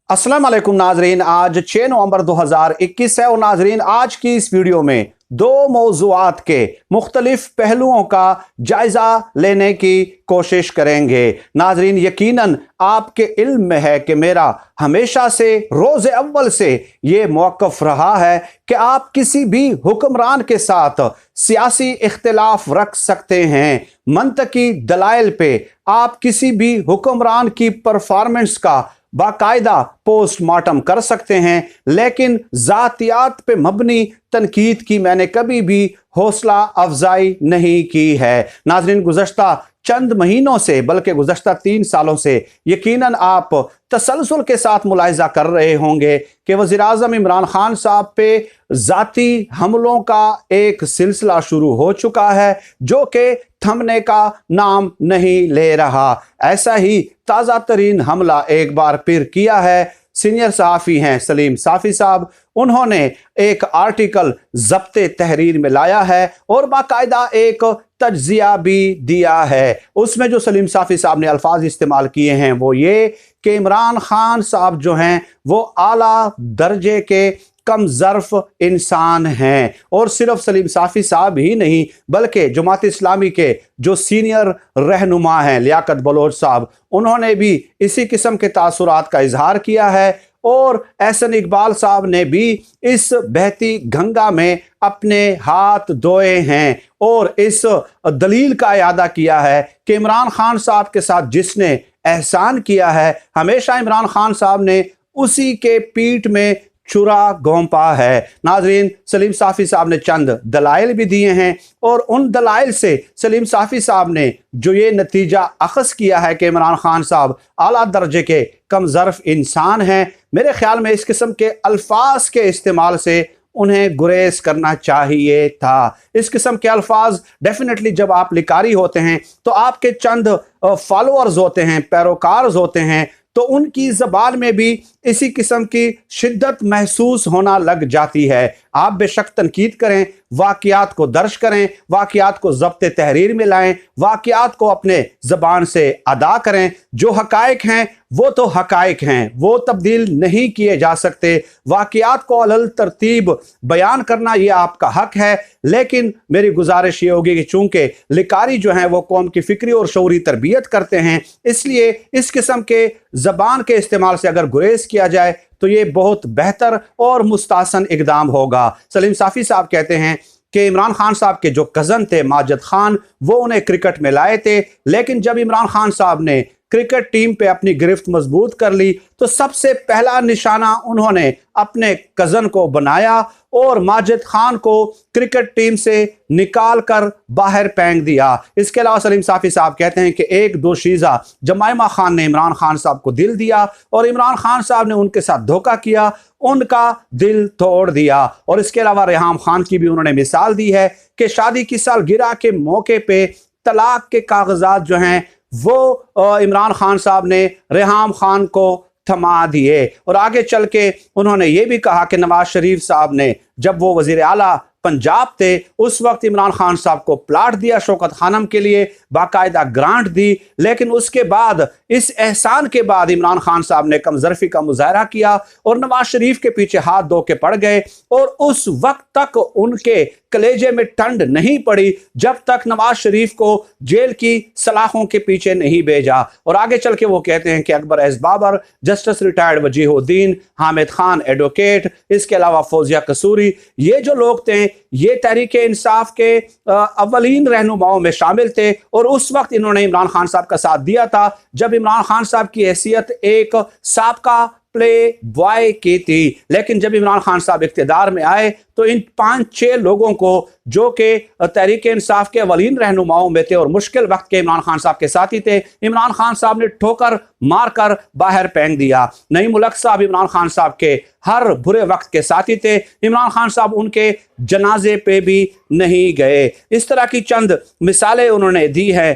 अस्सलाम वालेकुम नाजरीन, आज 6 नवंबर 2021 है और नाजरीन आज की इस वीडियो में दो मौज़ूआत के मुख्तलिफ पहलुओं का जायज़ा लेने की कोशिश करेंगे। नाजरीन यकीनन आपके इल्म में है कि मेरा हमेशा से रोज़े अव्वल से ये मौक़िफ़ रहा है कि आप किसी भी हुक्मरान के साथ सियासी इख्तिलाफ रख सकते हैं, मंतकी दलाइल पे आप किसी भी हुक्मरान की परफॉर्मेंस का बाकायदा पोस्टमार्टम कर सकते हैं, लेकिन ज़ातियात पे मबनी तनकीद की मैंने कभी भी हौसला अफजाई नहीं की है। नाज़रीन गुज़श्ता चंद महीनों से बल्कि गुज़श्ता 3 सालों से यकीनन आप तसलसल के साथ मुलाहिज़ा कर रहे होंगे कि वज़ीर-ए-आज़म इमरान खान साहब पे ज़ाती हमलों का एक सिलसिला शुरू हो चुका है जो कि थमने का नाम नहीं ले रहा। ऐसा ही ताज़ा तरीन हमला एक बार फिर किया है। सीनियर सहाफ़ी हैं सलीम साफ़ी साहब, उन्होंने एक आर्टिकल ज़ब्ते तहरीर में लाया है और बाकायदा एक तज्ज़िया भी दिया है। उसमें जो सलीम साफ़ी साहब ने अल्फाज इस्तेमाल किए हैं वो ये कि इमरान खान साहब जो हैं वो आला दर्जे के कम ज़र्फ़ इंसान हैं। और सिर्फ सलीम साफ़ी साहब ही नहीं बल्कि जमात इस्लामी के जो सीनियर रहनुमा हैं लियाकत बलोच साहब, उन्होंने भी इसी किस्म के तासुरात का इजहार किया है और एहसन इकबाल साहब ने भी इस बहती गंगा में अपने हाथ धोए हैं और इस दलील का इयादा किया है कि इमरान खान साहब के साथ जिसने एहसान किया है हमेशा इमरान खान साहब ने उसी के पीठ में चुरा घोंपा है। नाजरीन सलीम साफ़ी साहब ने चंद दलाइल भी दिए हैं और उन दलाइल से सलीम साफ़ी साहब ने जो ये नतीजा अखज़ किया है कि इमरान खान साहब आला दर्जे के कम ज़र्फ़ इंसान हैं, मेरे ख्याल में इस किस्म के अल्फाज के इस्तेमाल से उन्हें गुरेज करना चाहिए था। इस किस्म के अल्फाज डेफिनेटली जब आप लिकारी होते हैं तो आपके चंद फॉलोअर्स होते हैं, पैरोकार होते हैं, तो उनकी ज़बान में भी इसी किस्म की शिद्दत महसूस होना लग जाती है। आप बेशक तनकीद करें, वाक़ियात को दर्ज करें, वाक़ियात को ज़ब्ते तहरीर में लाएं, वाक़ियात को अपने ज़बान से अदा करें। जो हक़ाइक़ हैं वो तो हक़ाइक़ हैं, वो तब्दील नहीं किए जा सकते। वाक़ियात को अलल तरतीब बयान करना ये आपका हक़ है, लेकिन मेरी गुजारिश ये होगी कि चूँकि लिकारी जो हैं वो कौम की फ़िक्री और शऊरी तरबियत करते हैं, इसलिए इस किस्म के ज़बान के इस्तेमाल से अगर गुरेज किया जाए तो ये बहुत बेहतर और मुस्तहसन इक़दाम होगा। सलीम साफ़ी साहब कहते हैं कि इमरान खान साहब के जो कज़न थे माजिद खान, वो उन्हें क्रिकेट में लाए थे, लेकिन जब इमरान खान साहब ने क्रिकेट टीम पे अपनी गिरफ्त मजबूत कर ली तो सबसे पहला निशाना उन्होंने अपने कज़न को बनाया और माजिद खान को क्रिकेट टीम से निकाल कर बाहर फेंक दिया। इसके अलावा सलीम साफ़ी साहब कहते हैं कि एक दोशीज़ा जमाइमा खान ने इमरान खान साहब को दिल दिया और इमरान खान साहब ने उनके साथ धोखा किया, उनका दिल तोड़ दिया। और इसके अलावा रेहाम खान की भी उन्होंने मिसाल दी है कि शादी की सालगिरह के मौके पे तलाक के कागजात जो हैं वो इमरान खान साहब ने रेहाम खान को थमा दिए। और आगे चल के उन्होंने ये भी कहा कि नवाज शरीफ साहब ने जब वो वज़ीर आला पंजाब थे उस वक्त इमरान खान साहब को प्लाट दिया शौकत खानम के लिए, बाकायदा ग्रांट दी, लेकिन उसके बाद इस एहसान के बाद इमरान खान साहब ने कमजरफी का मुजाहरा किया और नवाज शरीफ के पीछे हाथ धो के पड़ गए और उस वक्त तक उनके कलेजे में ठंड नहीं पड़ी जब तक नवाज शरीफ को जेल की सलाखों के पीछे नहीं भेजा। और आगे चल के वो कहते हैं कि Akbar S Babar, justice retired Wajihuddin, Hamid Khan advocate, इसके अलावा फौजिया कसूरी, ये जो लोग थे ये तहरीक इंसाफ के अव्वलीन रहनुमाओं में शामिल थे और उस वक्त इन्होंने इमरान खान साहब का साथ दिया था जब इमरान खान साहब की हैसियत एक साबका प्ले बॉय की थी। लेकिन जब इमरान खान साहब इख्तिदार में आए तो इन 5-6 लोगों को जो कि तहरीक इंसाफ के अवलीन रहनुमाओं में थे और मुश्किल वक्त के इमरान खान साहब के साथी थे, इमरान खान साहब ने ठोकर मार कर बाहर फेंक दिया। नईम उल हक साहब इमरान खान साहब के हर बुरे वक्त के साथी थे, इमरान खान साहब उनके जनाजे पे भी नहीं गए। इस तरह की चंद मिसालें उन्होंने दी हैं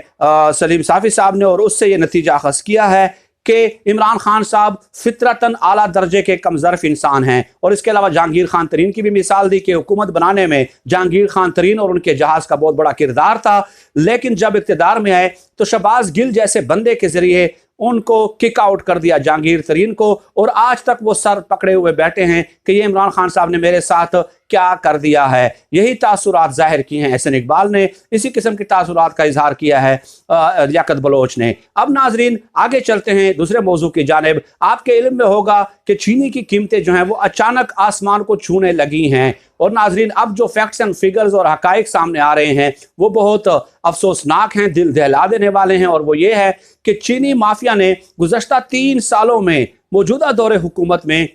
सलीम साफ़ी साहब ने और उससे ये नतीजा अखज़ किया है कि इमरान खान साहब फितरतन आला दर्जे के कमज़र्फ़ इंसान हैं। और इसके अलावा जहांगीर खान तरीन की भी मिसाल दी कि हुकूमत बनाने में जहांगीर खान तरीन और उनके जहाज़ का बहुत बड़ा किरदार था, लेकिन जब इक़्तिदार में आए तो शहबाज गिल जैसे बंदे के ज़रिए उनको किक आउट कर दिया जहांगीर तरीन को, और आज तक वो सर पकड़े हुए बैठे हैं कि ये इमरान खान साहब ने मेरे साथ क्या कर दिया है। यही तासुरात जाहिर किए हैं एहसन इकबाल ने, इसी किस्म की तासुरात का इजहार किया है लियाकत बलोच ने। अब नाजरीन आगे चलते हैं दूसरे मौजू की जानिब। आपके इल्म में होगा कि चीनी की कीमतें जो हैं वो अचानक आसमान को छूने लगी हैं, और नाजरीन अब जो फैक्ट्स एंड फिगर्स और हकाइक सामने आ रहे हैं वो बहुत अफसोसनाक हैं, दिल दहला देने वाले हैं। और वो ये है कि चीनी माफिया ने गुज़श्ता 3 सालों में मौजूदा दौरे हुकूमत में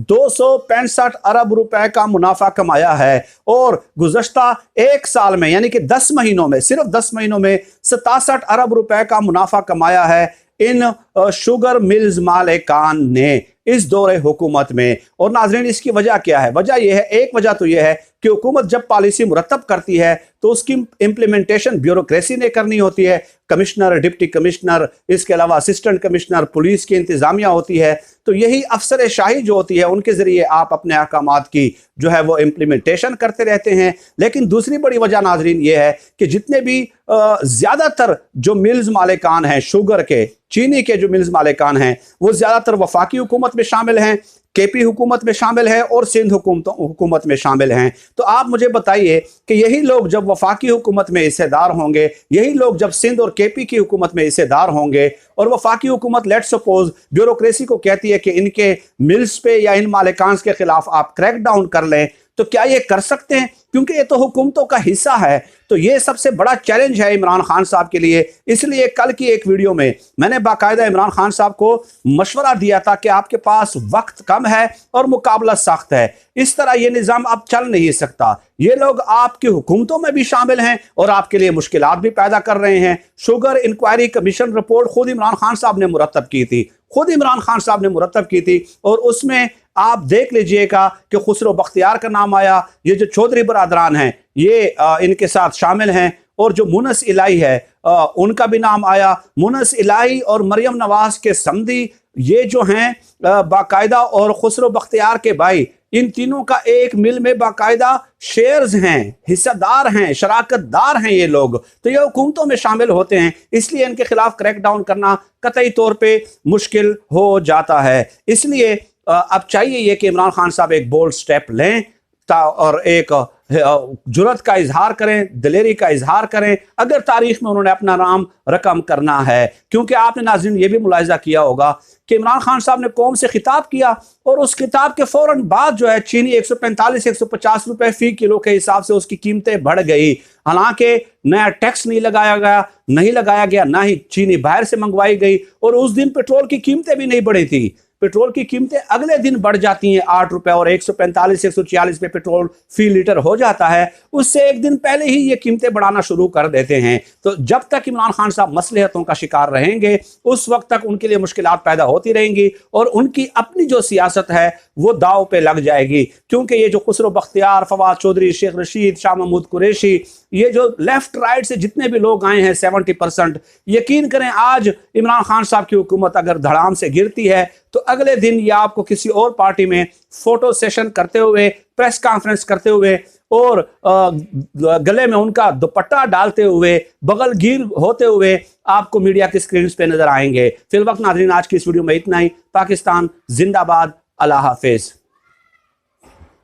265 अरब रुपए का मुनाफा कमाया है, और गुज़श्ता 1 साल में यानी कि 10 महीनों में, सिर्फ 10 महीनों में 67 अरब रुपए का मुनाफा कमाया है इन शुगर मिल्स मालिकान ने इस दौरे हुकूमत में। और नाजरीन इसकी वजह क्या है? वजह यह है, एक वजह तो यह है कि हुकूमत जब पॉलिसी मुरतब करती है तो उसकी इम्प्लीमेंटेशन ब्यूरोक्रेसी ने करनी होती है, कमिश्नर, डिप्टी कमिश्नर, इसके अलावा असिस्टेंट कमिश्नर, पुलिस की इंतजामिया होती है। तो यही अफसर शाही जो होती है उनके ज़रिए आप अपने अहकामात की जो है वो इम्प्लीमेंटेशन करते रहते हैं। लेकिन दूसरी बड़ी वजह नाजरीन ये है कि जितने भी ज़्यादातर जो मिल्स मालिकान हैं शुगर के, चीनी के जो मिल्स मालिकान हैं वो ज़्यादातर वफाकी हुकूमत में शामिल हैं, केपी हुकूमत में शामिल है और सिंध हुकूमत में शामिल हैं। तो आप मुझे बताइए कि यही लोग जब वफाकी हुकूमत में हिस्सेदार होंगे, यही लोग जब सिंध और केपी की हुकूमत में हिस्सेदार होंगे, और वफाकी हुकूमत लेट सपोज ब्यूरोक्रेसी को कहती है कि इनके मिल्स पे या इन मालिकान के खिलाफ आप क्रैक डाउन कर लें, तो क्या ये कर सकते हैं? क्योंकि ये तो हुकूमतों का हिस्सा है। तो ये सबसे बड़ा चैलेंज है इमरान खान साहब के लिए। इसलिए कल की एक वीडियो में मैंने बाकायदा इमरान खान साहब को मशवरा दिया था कि आपके पास वक्त कम है और मुकाबला सख्त है, इस तरह ये निज़ाम अब चल नहीं सकता। ये लोग आपकी हुकूमतों में भी शामिल हैं और आपके लिए मुश्किलात भी पैदा कर रहे हैं। शुगर इंक्वायरी कमीशन रिपोर्ट खुद इमरान खान साहब ने मुरतब की थी, खुद इमरान खान साहब ने मुरतब की थी, और उसमें आप देख लीजिएगा कि खुसरो बख्तियार का नाम आया, ये जो चौधरी बरादरान हैं ये इनके साथ शामिल हैं, और जो मुनस इलाही है उनका भी नाम आया। मुनस इलाही और मरियम नवाज के समधी ये जो हैं बाकायदा, और खुसरो बख्तियार के भाई, इन तीनों का एक मिल में बाकायदा शेयर्स हैं, हिस्सेदार हैं, शराकतदार हैं ये लोग। तो ये हुकूमतों में शामिल होते हैं, इसलिए इनके खिलाफ क्रैक डाउन करना कतई तौर पे मुश्किल हो जाता है। इसलिए अब चाहिए ये कि इमरान खान साहब एक बोल्ड स्टेप लें और एक जुर्रत का इजहार करें, दिलेरी का इजहार करें, अगर तारीख में उन्होंने अपना नाम रकम करना है। क्योंकि आपने नाज़रीन ये भी मुलाहिजा किया होगा कि इमरान खान साहब ने कौम से खिताब किया, और उस खिताब के फौरन बाद जो है चीनी 145-150 रुपए फी किलो के हिसाब से उसकी कीमतें बढ़ गई। हालांकि नया टैक्स नहीं लगाया गया, ना ही चीनी बाहर से मंगवाई गई, और उस दिन पेट्रोल की कीमतें भी नहीं बढ़ी थी। पेट्रोल की कीमतें अगले दिन बढ़ जाती हैं 8 रुपए, और 145-146 पे पेट्रोल फी लीटर हो जाता है। उससे एक दिन पहले ही ये कीमतें बढ़ाना शुरू कर देते हैं। तो जब तक इमरान खान साहब मसलहतों का शिकार रहेंगे उस वक्त तक उनके लिए मुश्किलात पैदा होती रहेंगी, और उनकी अपनी जो सियासत है वो दाव पे लग जाएगी। क्योंकि ये जो खुसरो बख्तियार, फवाद चौधरी, शेख रशीद, शाह महमूद कुरैशी, ये जो लेफ्ट राइट से जितने भी लोग आए हैं 70%, यकीन करें आज इमरान खान साहब की हुकूमत अगर धड़ाम से गिरती है तो अगले दिन ये आपको किसी और पार्टी में फोटो सेशन करते हुए, प्रेस कॉन्फ्रेंस करते हुए, और गले में उनका दुपट्टा डालते हुए, बगलगीर होते हुए आपको मीडिया की स्क्रीन पे नजर आएंगे। फिल वक्त नाज़रीन आज की इस वीडियो में इतना ही। पाकिस्तान जिंदाबाद, अल्लाह हाफिज।